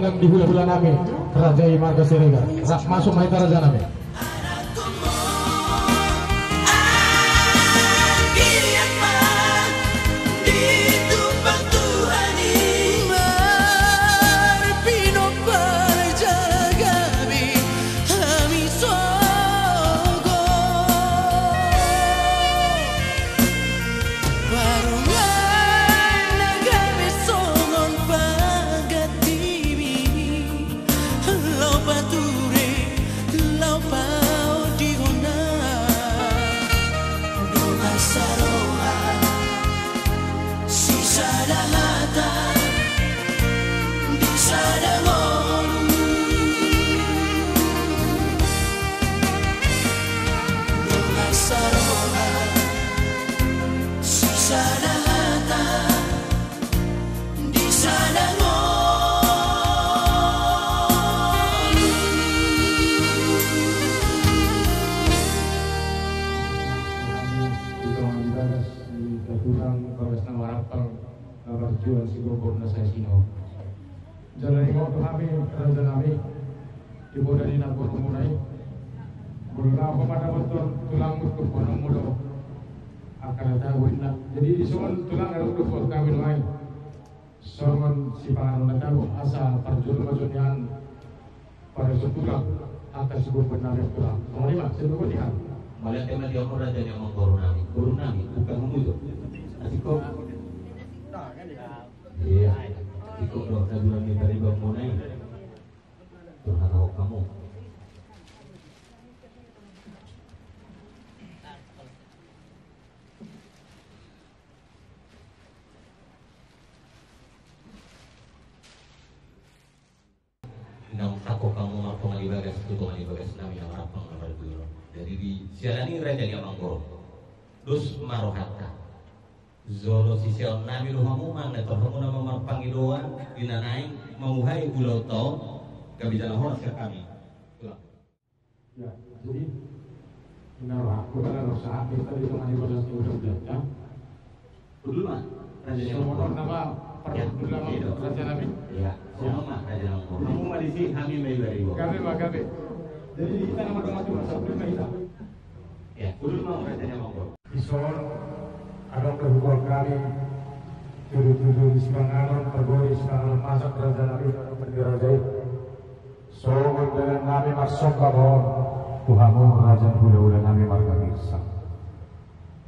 tulang di hula-hula nami Rajai Marga Siregar masuk maita raja nami. Jalan ingok tu kami raja nami ibu dari nak berumulai berlaku pada betul tulang untuk bonong mudo akan ada wina jadi isoman tulang ada untuk kami lain soman si panganon ada asa perjuangan majuan pada tulang atas sebuah benar tulang terima sebelum lihat malah tema dia orang raja yang mengkorunami bukan memujuk asiko iya ikut doa bulan ini dari bangunan Tuhan tahu kamu nang tako kamu marpong alibagas tutong alibagas nami yang rapang amal dulu dari di siaran ini raja yang manggoro dus marohata Zolo sisial nami ruhamu mana terhamu nama marpangidoan dinanai mauhai pulau tau kabijana horas ke kami. Ya, jadi benar aku adalah saat kita di tengah ibadah sudah belajar. Dulu mah raja yang ngomong nama pertama raja nabi. Iya, semua mah raja yang ngomong. Kamu mah di sini kami dari gua. Kami. Jadi kita nama macam sampai kita. Ya, dulu mah raja yang ngomong. Isor ada kebukaan kami tuduh-tuduh di Semangalon tergori Semangalon masak raja nabi dan mendirajai soal dengan kami masuk ke bawah Tuhanmu raja hula-hula kami marga mirsa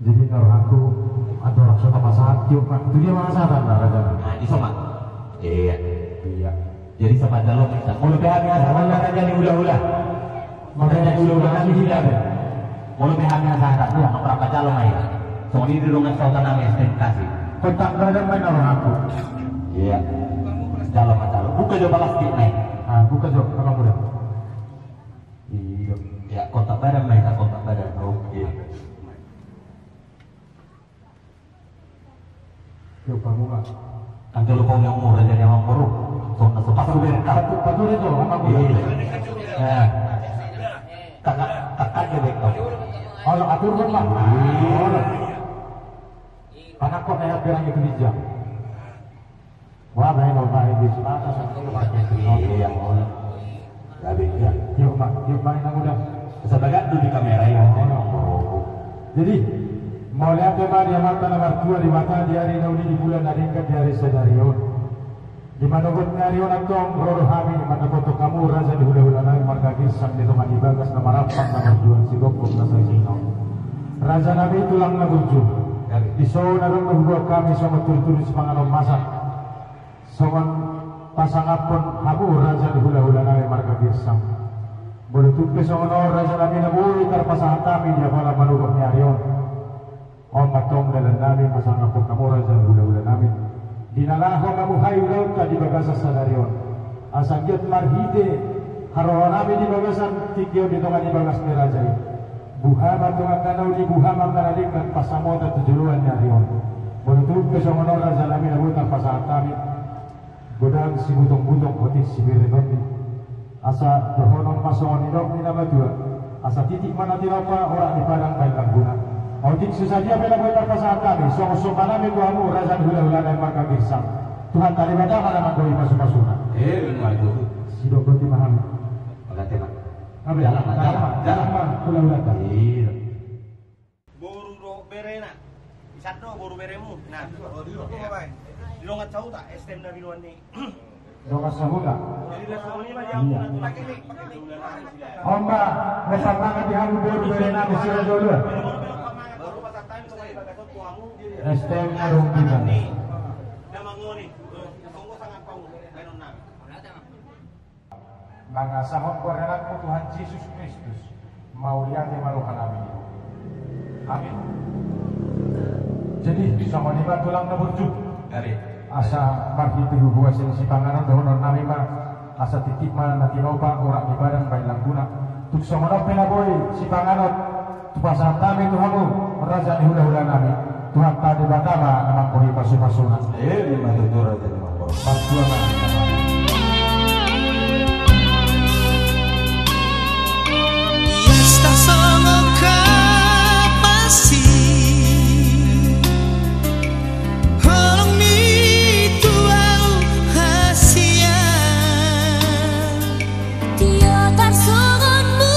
jadi aku ada rasa pasahat yuk itu dia masakan raja nah di somat iya jadi sama dalam kita mau lebih hanya sama raja di hula-hula makanya hula-hula kami tidak ada mau lebih hanya sahabat ya berapa calon aja so ini di rumah sautan kami kasih kontak raja main orang aku iya calon buka coba plastik naik buka jok apa muda iya ya kontak badan mereka kontak badan oke yuk kamu nggak kan kalau kau yang murah jadi yang murah so nasi pasal berkah patu itu apa muda ya kakak jadi kau kalau atur kan mah anak kok kayak bilang itu dijam wah main di atas atau iya boleh lebih ya yuk main aku udah sebagai dulu di kamera ya jadi mau lihat tema dia mata nomor 2 di mata di hari ini di bulan adingkat di hari sedarion di mana pun ngarion atong rodo kami mana foto kamu raja di hula-hula nami marga kisam di teman ibagas nama rapat nama jual si gokok nasa isino raja nabi tulang nabunju di show narong membuat kami sama tur-tur di Semangalon masak soman pasangan pun habu raja di hula-hula nami marga kisam boleh tukis sama raja nabi nabu itar pasangan kami dia malah manugok nyarion om matong dalam nami pasangan pun kamu raja di hula-hula nami dinalaho kamu hayu laut di bagasan sadarion asagiat marhide haroha nami di bagasan tigyo di tengah di bagas ni raja buhama tunga kanau di buhama kanalikan pasamota tujuluan nyarion boleh tukis sama raja nabi nabu itar pasangan kami godang si butong-butong otis si birenon asa berhonong pasangan nilok ni nama dua asa titik mana tinapa orang di padang baik guna otik sesaja bila boleh pasangan kami song-song kanami tuamu raja hula-hula dan marga kisam Tuhan tali baca mana magoi pasu-pasuna Waduh. Si Doko timaham. Pagate na. Abi, jalan mah ulah-ulah ta. Iya. Boru do berena. Isado boru beremu. Nah, dilongat tahu tak STM na binuan ni. Doko sahuda. Jadi dah ni mah yang pakai ni. Omba, mesapanga di halu boru berena di sira dulu. Baru pasal time tu saya bagai tu kamu. STM na rong kita. Nama ngoni. Tunggu sangat pau. Menon na. Mga sahot ko rin mo Tuhan Jesus Kristus, mauliati maluhan namin. Amin. Jadi bisa maniba tulang na burjuk. Dari. Asa marhiti hubuas yang si panganan doon namin ma asa titik man na tinoba orang ibadah bayi langguna. Tuk sa manok pinaboy si panganot tupasang namin Tuhan mo raja ni hula-hula namin. Tuhan tadi batama namang kuhi pasu-pasunan. Matuturo din mo. Pagtuan na. Estás solo kapasi Holong mi tuau hasia Tio tarsogonmu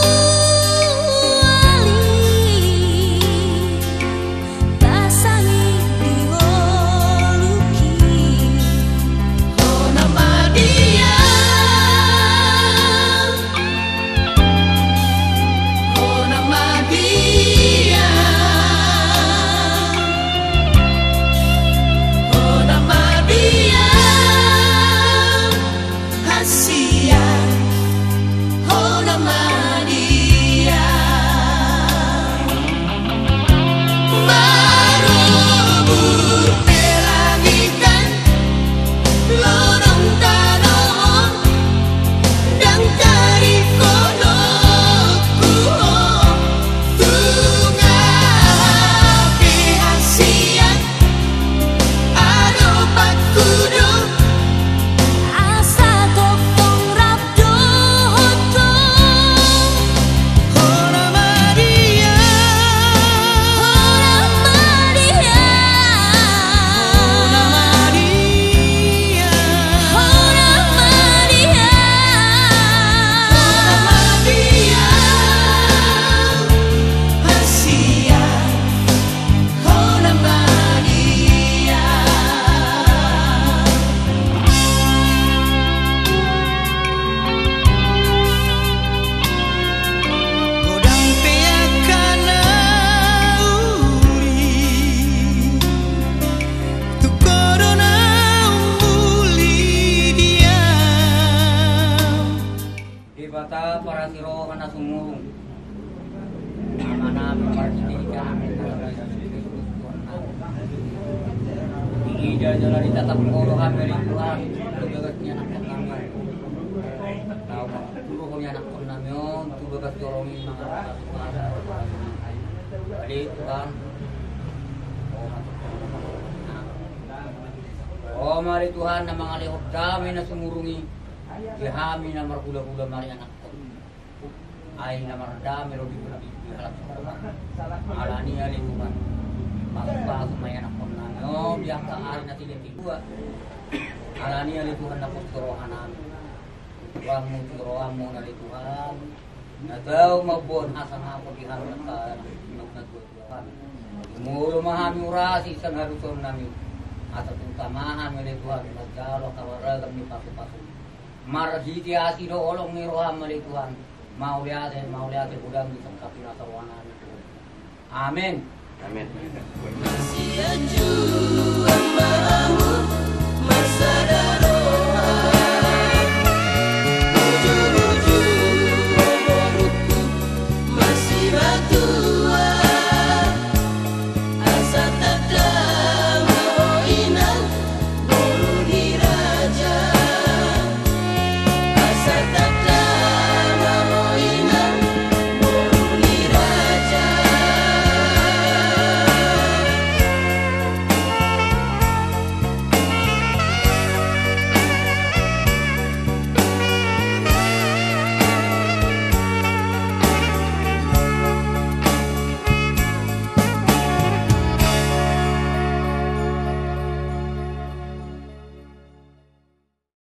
ali Basangi diwoluki Hona madia Hona madia Hona madia Hasia Hona madia Marubur pelangikan Lorong tanoon Dan cari kodokku Tungapi hasian Adopat kudu Asa tokong rabdoto Hona madia Hora Maria Hona madia Hora Maria Hona madia Hasia Hona madia Godang peakana uri Tu corona uli dia Ibata para siro kana sumurung. Mana mempercayai Ija jalan di tatap koro kami Tuhan, tugasnya anak kami. Tahu tuh punya anak kami on, tugas dorongin mga Jadi Tuhan. Oh mari Tuhan na mga lihok kami na sumurungi. Kami na marhula-hula mari anak ko. Ay na mardami ro dito na bihalat sa Tuhan. Alani ali Tuhan. Pasok may anak ko na. No, biyak ka ari na tiga. Alani ali Tuhan na pagturohan namin. Turohan mo na ali Tuhan. Na daw mabuon asa nga ako dihalat sa nagtutuhan. Mulo mahami urasi sa naruson namin. At itong tamahan nila Tuhan, magkalo kawaragam ni pasu-pasu. Marhiti asido olong ni roham nila Tuhan. Mauliate budang di sang kapinasawanan itu. Amin. Amin. Sia juang